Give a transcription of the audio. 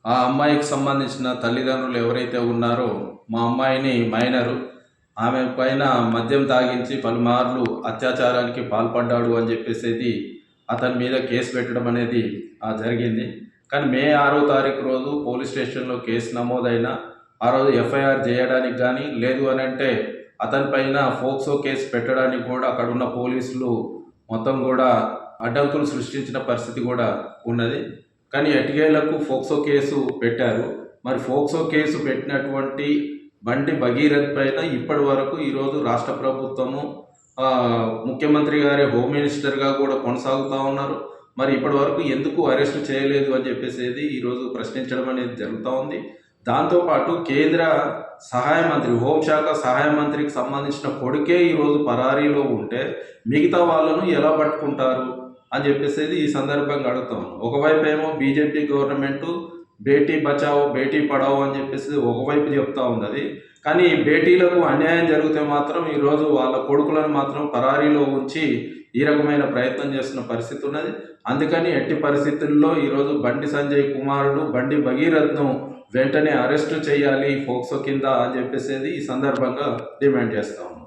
ఆ అమ్మాయికి సంబంధించిన తల్లిదండ్రులు ఎవరైతే ఉన్నారో మా అమ్మాయిని మైనరు ఆమె పైన మద్యం తాగించి పలుమార్లు అత్యాచారానికి పాల్పడ్డాడు అని చెప్పేసి అతని మీద కేసు పెట్టడం అనేది జరిగింది. కానీ మే 6వ తారీఖు రోజు పోలీస్ స్టేషన్లో కేసు నమోదైన ఆ రోజు ఎఫ్ఐఆర్ చేయడానికి కానీ లేదు అని అంటే అతని పైన ఫోక్సో కేసు పెట్టడానికి కూడా అక్కడ ఉన్న పోలీసులు మొత్తం కూడా అడ్డంకులు సృష్టించిన పరిస్థితి కూడా ఉన్నది. కానీ ఎట్టకేలకు ఫోక్సో కేసు పెట్టారు. మరి ఫోక్సో కేసు పెట్టినటువంటి బండి భగీరథ్ పైన ఇప్పటి వరకు ఈరోజు రాష్ట్ర ప్రభుత్వము ముఖ్యమంత్రి గారే హోమ్ మినిస్టర్గా కూడా కొనసాగుతూ ఉన్నారు. మరి ఇప్పటి వరకు ఎందుకు అరెస్ట్ చేయలేదు అని చెప్పేసి ఈరోజు ప్రశ్నించడం అనేది జరుగుతూ ఉంది. దాంతోపాటు కేంద్ర సహాయ మంత్రి హోంశాఖ సహాయ మంత్రికి సంబంధించిన కొడుకే ఈరోజు పరారీలో ఉంటే మిగతా వాళ్ళను ఎలా పట్టుకుంటారు అని చెప్పేసి ఈ సందర్భంగా అడుగుతాం. ఒకవైపు ఏమో బీజేపీ గవర్నమెంటు బేటీ బచావో బేటీ పడావో అని చెప్పేసి ఒకవైపు చెప్తా ఉన్నది. కానీ బేటీలకు అన్యాయం జరిగితే మాత్రం ఈరోజు వాళ్ళ కొడుకులను మాత్రం పరారీలో ఉంచి ఈ రకమైన ప్రయత్నం చేస్తున్న పరిస్థితి ఉన్నది. అందుకని ఎట్టి పరిస్థితుల్లో ఈరోజు బండి సంజయ్ కుమారుడు బండి భగీరథ్ను వెంటనే అరెస్టు చేయాలి ఫోక్సో కింద అని చెప్పేసి ఈ సందర్భంగా డిమాండ్ చేస్తా ఉన్నాం.